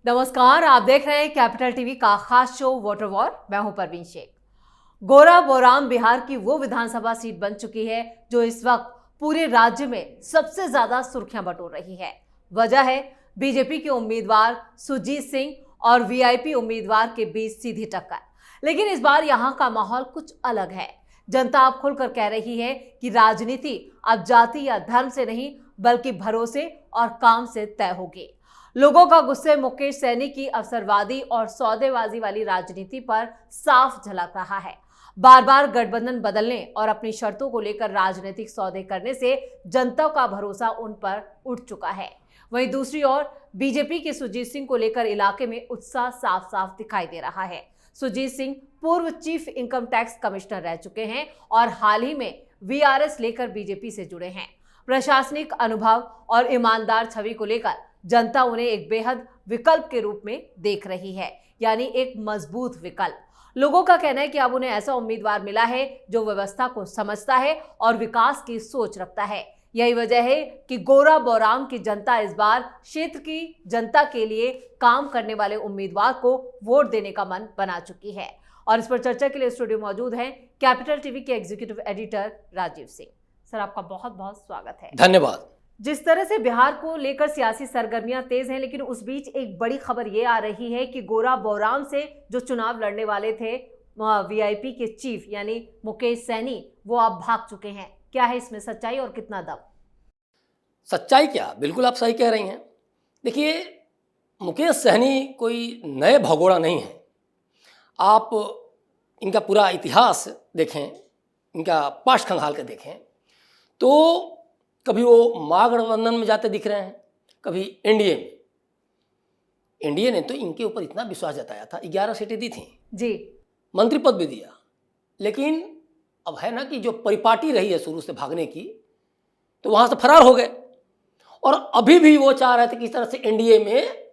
नमस्कार, आप देख रहे हैं कैपिटल टीवी का खास शो वाटर वॉर। मैं हूं परवीन शेख। गोरा बोराम बिहार की वो विधानसभा सीट बन चुकी है जो इस वक्त पूरे राज्य में सबसे ज्यादा सुर्खियां बटोर रही है। वजह है बीजेपी के उम्मीदवार सुजीत सिंह और वीआईपी उम्मीदवार के बीच सीधी टक्कर। लेकिन इस बार यहां का माहौल कुछ अलग है। जनता अब खुलकर कह रही है कि राजनीति अब जाति या धर्म से नहीं बल्कि भरोसे और काम से तय होगी। लोगों का गुस्से मुकेश सैनी की अवसरवादी और सौदेबाजी वाली राजनीति पर साफ झलक रहा है। बार बार गठबंधन बदलने और अपनी शर्तों को लेकर राजनीतिक सौदे करने से जनता का भरोसा उन पर उठ चुका है। वहीं दूसरी ओर बीजेपी के सुजीत सिंह को लेकर इलाके में उत्साह साफ साफ दिखाई दे रहा है। सुजीत सिंह पूर्व चीफ इनकम टैक्स कमिश्नर रह चुके हैं और हाल ही में वीआरएस लेकर बीजेपी से जुड़े हैं। प्रशासनिक अनुभव और ईमानदार छवि को लेकर जनता उन्हें एक बेहद विकल्प के रूप में देख रही है, यानी एक मजबूत विकल्प। लोगों का कहना है कि अब उन्हें ऐसा उम्मीदवार मिला है जो व्यवस्था को समझता है और विकास की सोच रखता है। यही वजह है कि गोरा बोराम की जनता इस बार क्षेत्र की जनता के लिए काम करने वाले उम्मीदवार को वोट देने का मन बना चुकी है। और इस पर चर्चा के लिए स्टूडियो मौजूद हैं कैपिटल टीवी के executive editor Rajeev Singh. Sir, आपका बहुत बहुत स्वागत है। धन्यवाद। जिस तरह से बिहार को लेकर सियासी सरगर्मियां तेज हैं, लेकिन उस बीच एक बड़ी खबर ये आ रही है कि गोरा बोराम से जो चुनाव लड़ने वाले थे वीआईपी के चीफ यानी मुकेश सैनी, वो अब भाग चुके हैं। क्या है इसमें सच्चाई और कितना दम? सच्चाई क्या, बिल्कुल आप सही कह रही हैं। देखिए, मुकेश सहनी कोई नए भगोड़ा नहीं है। आप इनका पूरा इतिहास देखें, इनका पास्ट खंगाल के देखें तो कभी वो महागठबंधन में जाते दिख रहे हैं, कभी एनडीए में। एनडीए ने तो इनके ऊपर इतना विश्वास जताया था, 11 सीटें दी थी जी, मंत्री पद भी दिया। लेकिन अब है ना कि जो परिपाटी रही है शुरू से भागने की, तो वहाँ से फरार हो गए। और अभी भी वो चाह रहे थे कि इस तरह से एनडीए में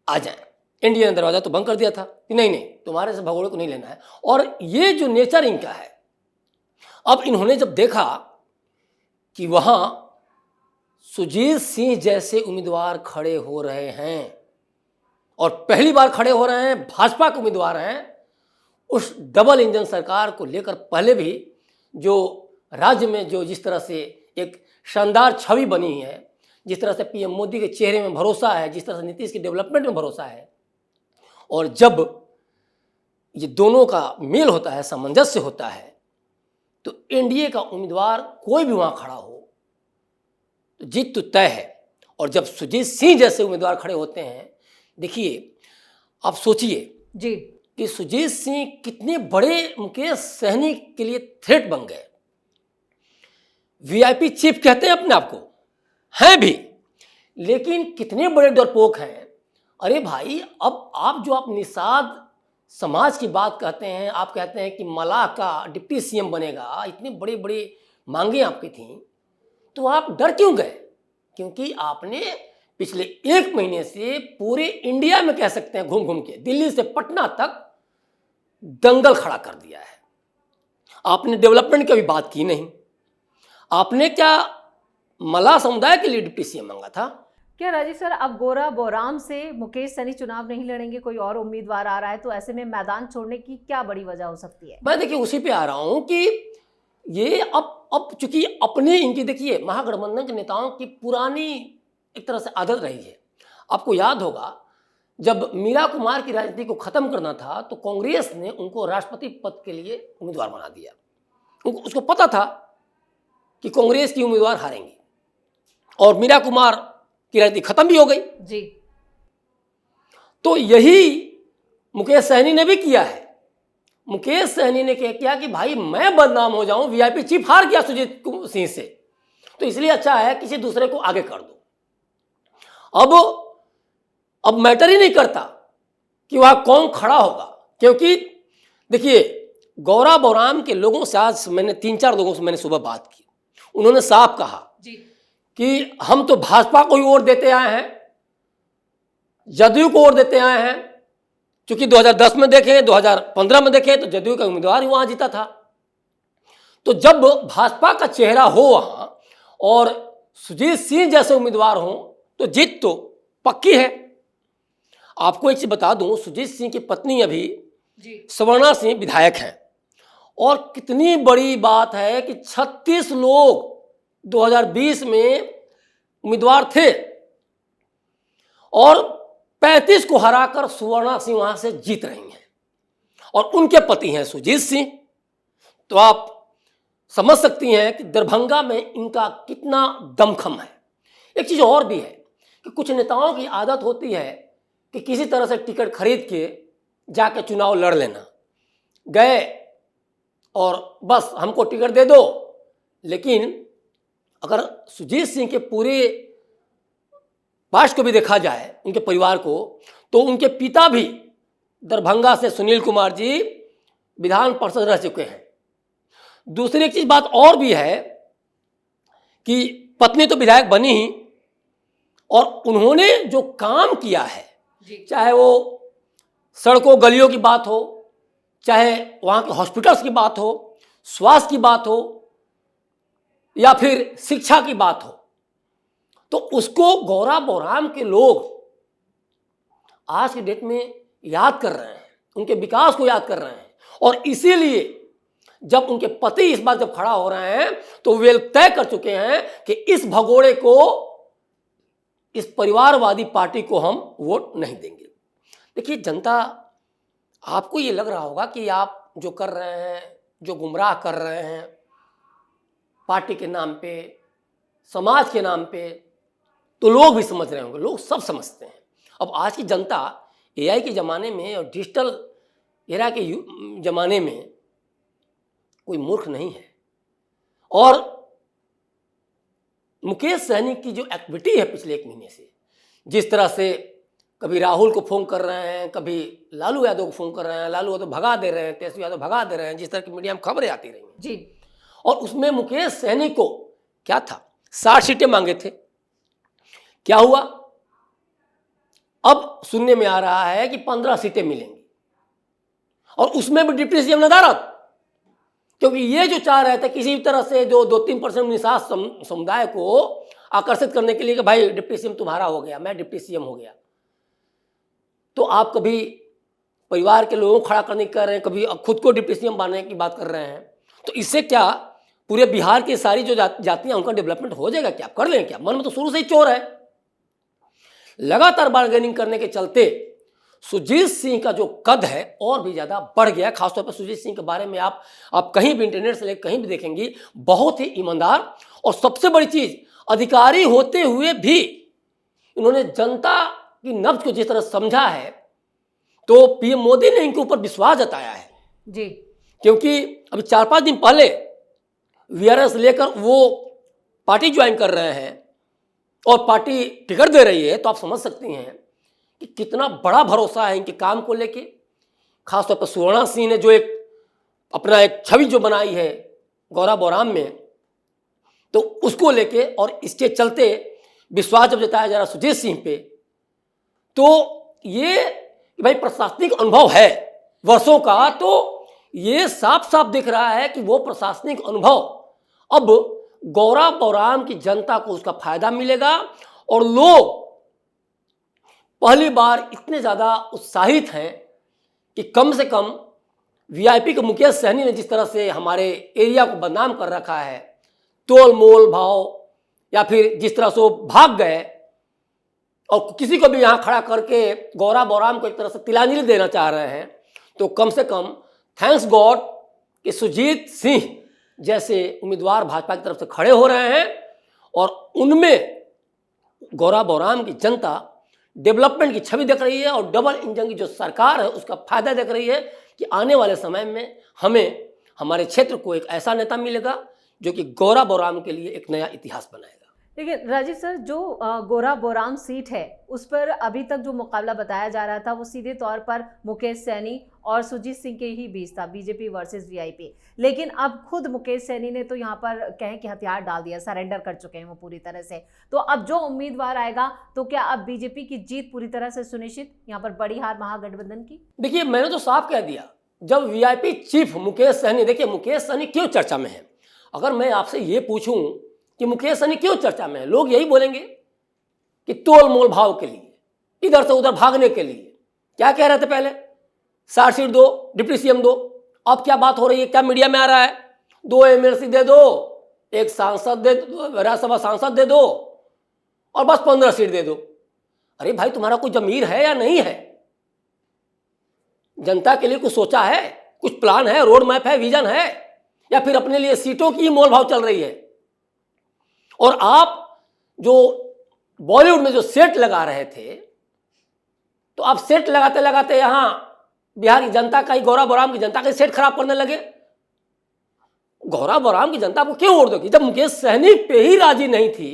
आ जाए। एनडीए ने दरवाजा तो बंद कर दिया था कि नहीं नहीं, तुम्हारे से भगोड़े को नहीं लेना है। और ये जो नेचर इनका है, अब इन्होंने जब देखा कि वहाँ सुजीत सिंह जैसे उम्मीदवार खड़े हो रहे हैं और पहली बार खड़े हो रहे हैं, भाजपा के उम्मीदवार हैं, उस डबल इंजन सरकार को लेकर पहले भी जो राज्य में जो जिस तरह से एक शानदार छवि बनी है, जिस तरह से पीएम मोदी के चेहरे में भरोसा है, जिस तरह से नीतीश की डेवलपमेंट में भरोसा है, और जब ये दोनों का मेल होता है, सामंजस्य होता है, तो एनडीए का उम्मीदवार कोई भी वहाँ खड़ा हो तो जीत तो तय है। और जब सुजीत सिंह जैसे उम्मीदवार खड़े होते हैं, देखिए आप सोचिए जी कि सुजीत सिंह कितने बड़े मुकेश सहनी के लिए थ्रेट बन गए। वीआईपी चीफ कहते हैं अपने आप को, हैं भी, लेकिन कितने बड़े डरपोक हैं। अरे भाई, अब आप जो आप निषाद समाज की बात कहते हैं, आप कहते हैं कि मलाह का डिप्टी सीएम बनेगा, इतनी बड़ी बड़ी मांगे आपकी थी, तो आप डर क्यों गए? क्योंकि आपने पिछले 1 महीने से पूरे इंडिया में कह सकते हैं घूम घूम के, दिल्ली से पटना तक दंगल खड़ा कर दिया है। आपने डेवलपमेंट की भी बात की नहीं। आपने क्या मलाह समुदाय के लिए डिप्टी सीएम मांगा था? क्या राजीव सर, अब गोरा बोराम से मुकेश सैनी चुनाव नहीं लड़ेंगे, कोई और उम्मीदवार आ रहा है, तो ऐसे में मैदान छोड़ने की क्या बड़ी वजह हो सकती है? मैं देखिए उसी पे आ रहा हूं कि ये अब चूंकि अपने इनकी देखिए महागठबंधन के नेताओं की पुरानी एक तरह से आदत रही है। आपको याद होगा जब मीरा कुमार की राजनीति को खत्म करना था तो कांग्रेस ने उनको राष्ट्रपति पद के लिए उम्मीदवार बना दिया। उसको पता था कि कांग्रेस की उम्मीदवार हारेंगी और मीरा कुमार की राजनीति खत्म भी हो गई जी। तो यही मुकेश सहनी ने भी किया है। मुकेश सहनी ने क्या किया कि भाई मैं बदनाम हो जाऊं, वीआईपी चीफ हार गया सुजीत सिंह से, तो इसलिए अच्छा है किसी दूसरे को आगे कर दो। अब मैटर ही नहीं करता कि वहां कौन खड़ा होगा, क्योंकि देखिए गोरा बोराम के लोगों से आज मैंने 3-4 लोगों से मैंने सुबह बात की, उन्होंने साफ कहा जी कि हम तो भाजपा को ही वोट देते आए हैं, जदयू को वोट देते आए हैं। क्योंकि 2010 में देखें, 2015 में देखें तो जदयू का उम्मीदवार ही वहां जीता था। तो जब भाजपा का चेहरा हो वहां और सुजीत सिंह जैसे उम्मीदवार हो तो जीत तो पक्की है। आपको एक चीज बता दूं, सुजीत सिंह की पत्नी अभी जी स्वर्णा सिंह विधायक हैं, और कितनी बड़ी बात है कि 36 लोग 2020 में उम्मीदवार थे और 35 को हराकर सुवर्णा सिंह वहां से जीत रही हैं, और उनके पति हैं सुजीत सिंह। तो आप समझ सकती हैं कि दरभंगा में इनका कितना दमखम है। एक चीज और भी है कि कुछ नेताओं की आदत होती है कि किसी तरह से टिकट खरीद के जाके चुनाव लड़ लेना, गए और बस हमको टिकट दे दो। लेकिन अगर सुजीत सिंह के पूरे पास्ट को भी देखा जाए, उनके परिवार को, तो उनके पिता भी दरभंगा से सुनील कुमार जी विधान पार्षद रह चुके हैं। दूसरी एक चीज बात और भी है कि पत्नी तो विधायक बनी ही, और उन्होंने जो काम किया है, चाहे वो सड़कों गलियों की बात हो, चाहे वहाँ के हॉस्पिटल्स की बात हो, स्वास्थ्य की बात हो, या फिर शिक्षा की बात हो, तो उसको गौरा बौराम के लोग आज के डेट में याद कर रहे हैं, उनके विकास को याद कर रहे हैं। और इसीलिए जब उनके पति इस बात जब खड़ा हो रहे हैं तो वे तय कर चुके हैं कि इस भगोड़े को, इस परिवारवादी पार्टी को हम वोट नहीं देंगे। देखिए जनता, आपको ये लग रहा होगा कि आप जो कर रहे हैं, जो गुमराह कर रहे हैं पार्टी के नाम पे, समाज के नाम पे, तो लोग भी समझ रहे होंगे, लोग सब समझते हैं। अब आज की जनता एआई के ज़माने में और डिजिटल एरा के ज़माने में कोई मूर्ख नहीं है। और मुकेश सहनी की जो एक्टिविटी है पिछले 1 महीने से, जिस तरह से कभी राहुल को फोन कर रहे हैं, कभी लालू यादव को फोन कर रहे हैं, लालू यादव भगा दे रहे हैं, तेजस्वी यादव भगा दे रहे हैं, जिस तरह की मीडिया में खबरें आती रही जी, और उसमें मुकेश सहनी को क्या था, 60 सीटें मांगे थे। क्या हुआ? अब सुनने में आ रहा है कि 15 सीटें मिलेंगी, और उसमें भी डिप्टी सीएम नदारत, क्योंकि ये जो चाह रहे थे किसी भी तरह से जो 2-3% निषाद समुदाय को आकर्षित करने के लिए कि भाई डिप्टी सीएम तुम्हारा हो गया, मैं डिप्टी सीएम हो गया। तो आप कभी परिवार के लोगों को खड़ा करने की कर रहे हैं, कभी खुद को डिप्टी सीएम बनने की बात कर रहे हैं। तो इससे क्या पूरे बिहार की सारी जो जातियां, उनका डेवलपमेंट हो जाएगा क्या? आप कर लें क्या? मन में तो शुरू से ही चोर है। लगातार बार्गेनिंग करने के चलते सुजीत सिंह का जो कद है और भी ज़्यादा बढ़ गया। खासतौर पर सुजीत सिंह के बारे में आप कहीं भी इंटरनेट से लेकर कहीं भी देखेंगी, बहुत ही ईमानदार, और सबसे बड़ी चीज़, अधिकारी होते हुए भी इन्होंने जनता की नब्ज को जिस तरह समझा है, तो पीएम मोदी ने इनके ऊपर विश्वास जताया है जी, क्योंकि अभी 4-5 दिन पहले वीआरएस लेकर वो पार्टी ज्वाइन कर रहे हैं और पार्टी टिकट दे रही है। तो आप समझ सकती हैं कि कितना बड़ा भरोसा है इनके काम को लेके। खासतौर पर सुवर्णा सिंह ने जो एक अपना एक छवि जो बनाई है गौरा बौराम में, तो उसको लेके और इसके चलते विश्वास जब जताया जा रहा सुजीत सिंह पे, तो ये भाई प्रशासनिक अनुभव है वर्षों का, तो ये साफ साफ दिख रहा है कि वो प्रशासनिक अनुभव अब गौरा बौराम की जनता को उसका फायदा मिलेगा, और लोग पहली बार इतने ज़्यादा उत्साहित हैं कि कम से कम वीआईपी के मुकेश सहनी ने जिस तरह से हमारे एरिया को बदनाम कर रखा है, तोल मोल भाव, या फिर जिस तरह से वो भाग गए और किसी को भी यहाँ खड़ा करके गौरा बौराम को एक तरह से तिलांजलि देना चाह रहे हैं, तो कम से कम थैंक्स गॉड कि सुजीत सिंह जैसे उम्मीदवार भाजपा की तरफ से खड़े हो रहे हैं, और उनमें गौरा बौराम की जनता डेवलपमेंट की छवि देख रही है, और डबल इंजन की जो सरकार है उसका फायदा देख रही है कि आने वाले समय में हमें हमारे क्षेत्र को एक ऐसा नेता मिलेगा जो कि गौरा बौराम के लिए एक नया इतिहास बनाएगा। लेकिन राजीव सर, जो गौरा बौराम सीट है उस पर अभी तक जो मुकाबला बताया जा रहा था वो सीधे तौर पर मुकेश सहनी और सुजीत सिंह के ही बीच था, बीजेपी वर्सेस वीआईपी। लेकिन अब खुद मुकेश सहनी ने तो यहाँ पर कहें कि हथियार डाल दिया, सरेंडर कर चुके हैं वो पूरी तरह से। तो अब जो उम्मीदवार आएगा, तो क्या अब बीजेपी की जीत पूरी तरह से सुनिश्चित, यहाँ पर बड़ी हार महागठबंधन की? देखिए, मैंने तो साफ कह दिया, जब वीआईपी चीफ मुकेश सहनी, देखिए मुकेश सहनी क्यों चर्चा में है, अगर मैं आपसे ये पूछूं कि मुकेश सहनी क्यों चर्चा में है, लोग यही बोलेंगे कि तोल मोल भाव के लिए, इधर से उधर भागने के लिए। क्या कह रहे थे पहले? 60 सीट दो, डिप्टी सीएम दो। अब क्या बात हो रही है, क्या मीडिया में आ रहा है? 2 एमएलसी दे दो, एक सांसद दे दो, राज्यसभा सांसद दे दो, और बस 15 सीट दे दो। अरे भाई, तुम्हारा कोई जमीर है या नहीं है? जनता के लिए कुछ सोचा है? कुछ प्लान है, रोड मैप है, विजन है, या फिर अपने लिए सीटों की मोल भाव चल रही है? और आप जो बॉलीवुड में जो सेट लगा रहे थे, तो आप सेट लगाते लगाते यहां बिहार की जनता का ही, गौरा बौराम की जनता का सेट खराब करने लगे। गौरा बौराम की जनता को क्यों वोट दोगी? जब मुकेश सहनी पे ही राजी नहीं थी,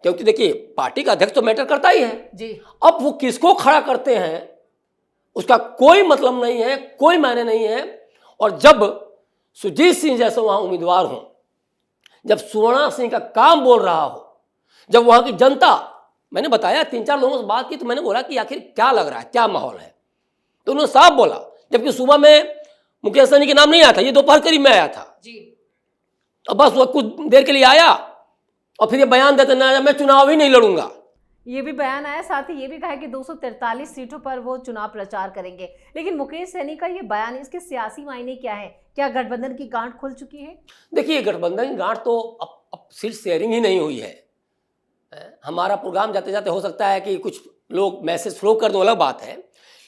क्योंकि देखिए पार्टी का अध्यक्ष तो मैटर करता ही है जी। अब वो किसको खड़ा करते हैं उसका कोई मतलब नहीं है, कोई मायने नहीं है। और जब सुजीत सिंह जैसे वहां उम्मीदवार हो, जब सुवर्णा सिंह का काम बोल रहा हो, जब वहां की जनता, मैंने बताया 3-4 लोगों से बात की तो मैंने बोला कि आखिर क्या लग रहा है, क्या माहौल है, तो उन्होंने साफ बोला। जबकि सुबह में मुकेश सहनी के नाम नहीं आया था, ये दोपहर करीब में आया था जी। अब बस वो कुछ देर के लिए आया और फिर ये बयान देते ना, मैं चुनाव ही नहीं लड़ूंगा। ये भी बयान आया, साथ ही ये भी कहा कि 243 सीटों पर वो चुनाव प्रचार करेंगे। लेकिन मुकेश सहनी का ये बयान, इसके सियासी मायने क्या है? क्या गठबंधन की गांठ खुल चुकी है? देखिए, गठबंधन की गांठ तो अब सीट शेयरिंग ही नहीं हुई है। हमारा प्रोग्राम जाते जाते हो सकता है कि कुछ लोग मैसेज फ्लो कर दो, अलग बात है।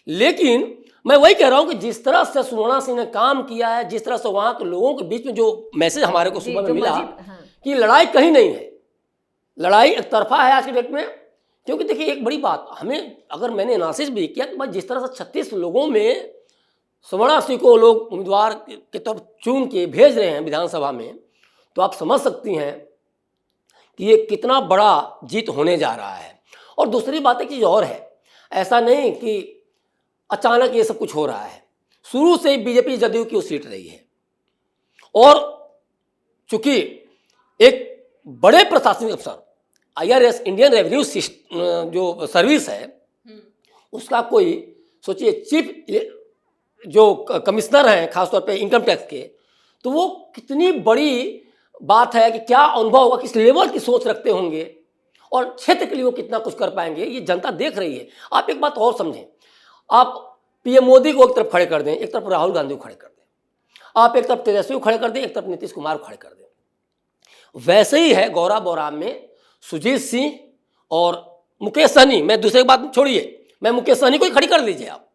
लेकिन मैं वही कह रहा हूं कि जिस तरह से सुवर्णा सिंह ने काम किया है, जिस तरह से वहां के लोगों के बीच में जो मैसेज हमारे को सुबह में मिला कि लड़ाई कहीं नहीं है, लड़ाई एक तरफा है आज के डेट में। क्योंकि देखिए एक बड़ी बात, हमें अगर मैंने एनालिसिस भी किया कि जिस तरह से 36 लोगों में सुवर्णा सिंह को लोग उम्मीदवार के तौर पर चुन के भेज रहे हैं विधानसभा में, तो आप समझ सकती हैं कि ये कितना बड़ा जीत होने जा रहा है। और दूसरी बात एक चीज़ और है, ऐसा नहीं कि अचानक ये सब कुछ हो रहा है, शुरू से ही बीजेपी जदयू की वो सीट रही है। और चूंकि एक बड़े प्रशासनिक अफसर, IRS इंडियन रेवेन्यू जो सर्विस है, उसका कोई सोचिए चीफ जो कमिश्नर हैं खासतौर पे इनकम टैक्स के, तो वो कितनी बड़ी बात है कि क्या अनुभव होगा, किस लेवल की सोच रखते होंगे और क्षेत्र के लिए वो कितना कुछ कर पाएंगे, ये जनता देख रही है। आप एक बात और समझें, आप पीएम मोदी को एक तरफ खड़े कर दें, एक तरफ राहुल गांधी को खड़े कर दें, आप एक तरफ तेजस्वी को खड़े कर दें, एक तरफ नीतीश कुमार को खड़े कर दें। वैसे ही है गौरा बौराम में सुजीत सिंह और मुकेश सहनी। मैं दूसरी बात छोड़िए, मैं मुकेश सहनी को ही खड़ी कर लीजिए आप,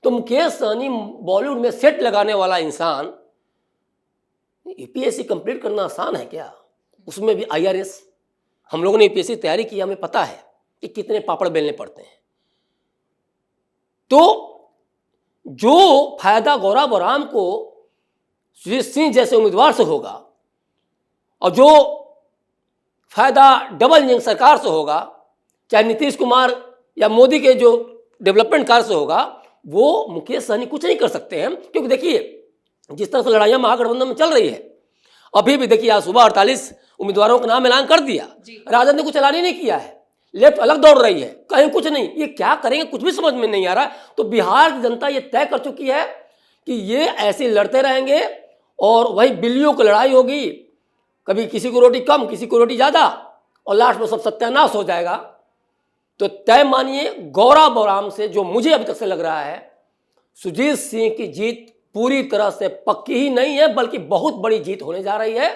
तो मुकेश सहनी बॉलीवुड में सेट लगाने वाला इंसान, यूपीएससी कंप्लीट करना आसान है क्या? उसमें भी IRS। हम लोगों ने यूपीएससी तैयारी की, हमें पता है कि कितने पापड़ बेलने पड़ते हैं। तो जो फायदा गौरा बौराम को सुजीत सिंह जैसे उम्मीदवार से होगा और जो फायदा डबल इंजन सरकार से होगा, चाहे नीतीश कुमार या मोदी के जो डेवलपमेंट कार्य से होगा, वो मुकेश सहनी कुछ नहीं कर सकते हैं। क्योंकि देखिए जिस तरह से लड़ाइयाँ महागठबंधन में चल रही है, अभी भी देखिए आज सुबह 48 उम्मीदवारों का नाम ऐलान कर दिया, राजद ने कुछ ऐलान ही नहीं किया है, लेफ्ट अलग दौड़ रही है, कहीं कुछ नहीं। ये क्या करेंगे कुछ भी समझ में नहीं आ रहा। तो बिहार की जनता ये तय कर चुकी है कि ये ऐसे लड़ते रहेंगे और वही बिल्लियों की लड़ाई होगी, कभी किसी को रोटी कम, किसी को रोटी ज़्यादा, और लास्ट में सब सत्यानाश हो जाएगा। तो तय मानिए गौरा बौराम से जो मुझे अभी तक से लग रहा है, सुजीत सिंह की जीत पूरी तरह से पक्की ही नहीं है, बल्कि बहुत बड़ी जीत होने जा रही है,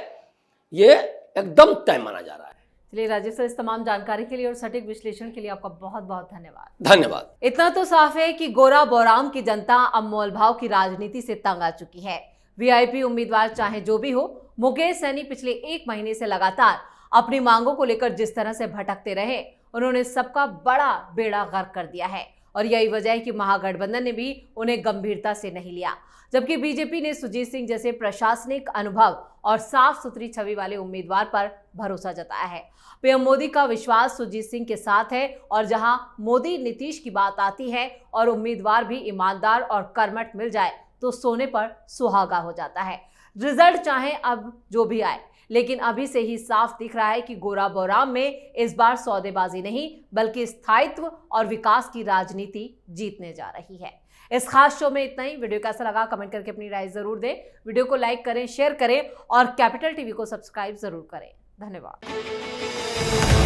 ये एकदम तय माना जा रहा है। चलिए राजेश सर, इस तमाम जानकारी के लिए और सटीक विश्लेषण के लिए आपका बहुत बहुत धन्यवाद। धन्यवाद। इतना तो साफ है कि गौरा बौराम की जनता अब मोलभाव की राजनीति से तंग आ चुकी है। वीआईपी उम्मीदवार चाहे जो भी हो, मुकेश सहनी पिछले 1 महीने से लगातार अपनी मांगों को लेकर जिस तरह से भटकते रहे, उन्होंने सबका बड़ा बेड़ा गर्क कर दिया है। और यही वजह है कि महागठबंधन ने भी उन्हें गंभीरता से नहीं लिया, जबकि बीजेपी ने सुजीत सिंह जैसे प्रशासनिक अनुभव और साफ सुथरी छवि वाले उम्मीदवार पर भरोसा जताया है। पीएम मोदी का विश्वास सुजीत सिंह के साथ है, और जहां मोदी नीतीश की बात आती है और उम्मीदवार भी ईमानदार और कर्मठ मिल जाए तो सोने पर सुहागा हो जाता है। रिजल्ट चाहे अब जो भी आए, लेकिन अभी से ही साफ दिख रहा है कि गौरा बौराम में इस बार सौदेबाजी नहीं बल्कि स्थायित्व और विकास की राजनीति जीतने जा रही है। इस खास शो में इतना ही। वीडियो कैसा लगा कमेंट करके अपनी राय जरूर दें। वीडियो को लाइक करें, शेयर करें और कैपिटल टीवी को सब्सक्राइब जरूर करें। धन्यवाद।